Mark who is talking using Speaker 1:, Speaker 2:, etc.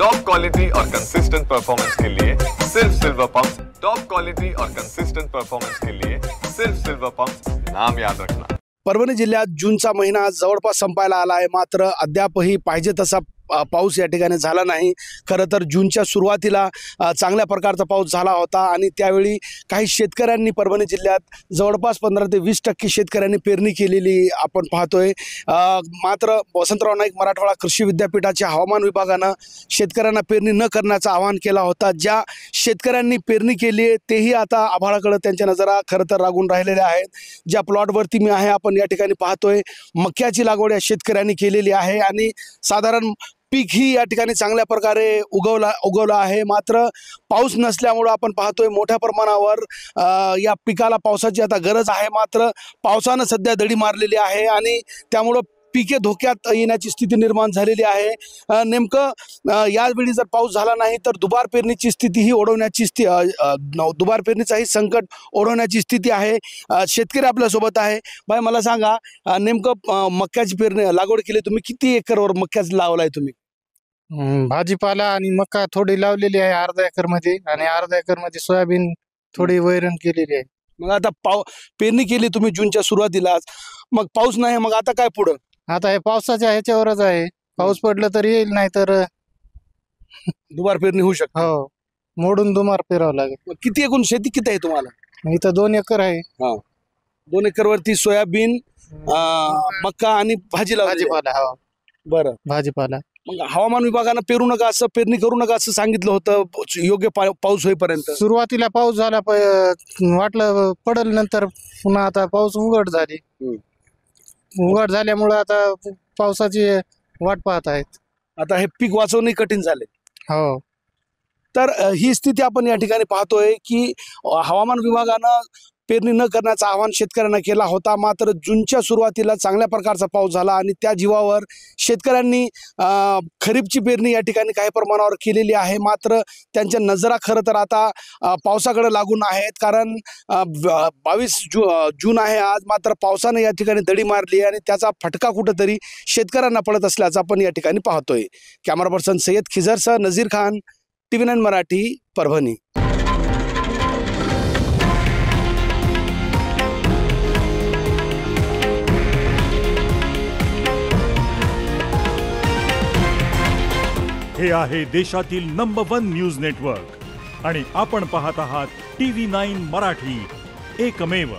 Speaker 1: Top quality और consistent performance के लिए सिर्फ सिल्वर पंप्स। टॉप क्वालिटी और कंसिस्टेंट परफॉर्मेंस के लिए सिर्फ सिल्वर पंप्स, नाम याद रखना।
Speaker 2: परभणी जिल्ह्यात जूनचा महिना जवळपास संपायला आला आहे, मात्र अद्यापही पाहिजे तसा पाऊस या ठिकाणी झाला नाही। खरं तर जूनच्या सुरुवातीला चांगल्या प्रकारचा पाऊस झाला होता आणि त्यावेळी काही शेतकऱ्यांनी परभणी जिल्ह्यात जवळपास 15 ते 20% शेतकऱ्यांनी पेरणी केलेली आपण पाहतोय। मात्र वसंतराव नाईक मराठवाडा कृषी विद्यापीठाच्या हवामान विभागानं शेतकऱ्यांना पेरणी न करण्याचं आवाहन केलं होतं। ज्या शेतकऱ्यांनी पेरणी केली आहे तेही आता आभाळाकडे त्यांच्या नजरा खरं तर लागून राहिलेल्या आहेत। ज्या प्लॉटवरती मी आहे आपण या ठिकाणी पाहतोय मक्याची लागवड या शेतकऱ्यांनी केलेली आहे आणि साधारण पीक ही या ठिकाणी चांगल्या प्रकारे उगवला आहे। मात्र पाऊस नसल्यामुळे आपण पाहतोय मोठ्या प्रमाणावर या पिकाला पावसाची आता गरज आहे, मात्र पावसानं सध्या दडी मारलेली आहे आणि त्यामुळे पिके धोक्यात येण्याची स्थिती निर्माण झालेली आहे। नेमकं यावेळी जर पाऊस झाला नाही तर दुबार पेरणीची स्थिती ही ओढवण्याची दुबार पेरणीचाही संकट ओढवण्याची स्थिती आहे। शेतकरी आपल्यासोबत आहे। भाई मला सांगा, नेमकं मक्याची पेरणी लागवड केली तुम्ही, किती एकरवर मक्याच लावलाय तुम्ही?
Speaker 3: भाजीपाला आणि मका थोडी लावलेली आहे अर्धा एकर मध्ये, आणि अर्धा एकर मध्ये सोयाबीन थोडी वैरण केलेली आहे।
Speaker 2: मग आता पेरणी केली तुम्ही जूनच्या सुरुवातीलाच, मग पाऊस नाही, मग आता काय पुढं?
Speaker 3: आता हे पावसाच्या ह्याच्यावरच आहे, पाऊस पडला तर येईल, नाही तर
Speaker 2: दुबार पेरणी होऊ शकते।
Speaker 3: हो, मोडून दुमार पेरावं लागेल।
Speaker 2: मग किती एकूण शेती किती आहे तुम्हाला?
Speaker 3: इथं 2 एकर आहे।
Speaker 2: 2 एकरवरती सोयाबीन, मका आणि
Speaker 3: भाजीपाला। हो,
Speaker 2: बरं,
Speaker 3: भाजीपाला।
Speaker 2: मग हवामान विभागानं पेरू नका असं, पेरणी करू नका असं सांगितलं होतं योग्य पाऊस होईपर्यंत।
Speaker 3: सुरुवातीला पाऊस झाला, वाटलं पडल, नंतर पुन्हा आता पाऊस उघड झाली। उघड झाल्यामुळे आता पावसाची वाट पाहत आहेत।
Speaker 2: आता हे पीक वाचवणे कठीण झाले।
Speaker 3: हो,
Speaker 2: तर ही स्थिती आपण या ठिकाणी पाहतोय की हवामान विभागानं पेरणी न करण्याचं आवाहन शेतकऱ्यांना केला होता, मात्र जूनच्या सुरुवातीला चांगल्या प्रकारचा पाऊस झाला आणि त्या जीवावर शेतकऱ्यांनी खरीपची पेरणी या ठिकाणी काही प्रमाणावर केलेली आहे। मात्र त्यांच्या नजरा खरं तर आता पावसाकडे लागून आहेत, कारण 22 जून आहे आज, मात्र पावसाने या ठिकाणी दडी मारली आणि त्याचा फटका कुठंतरी शेतकऱ्यांना पडत असल्याचं आपण या ठिकाणी पाहतोय। कॅमेरा पर्सन सय्यद खिजरसह नजीर खान, TV9 मराठी, परभणी।
Speaker 4: हे आहे देशातील नंबर 1 न्यूज नेटवर्क आणि आपण पाहत आहात TV9 मराठी, एकमेव।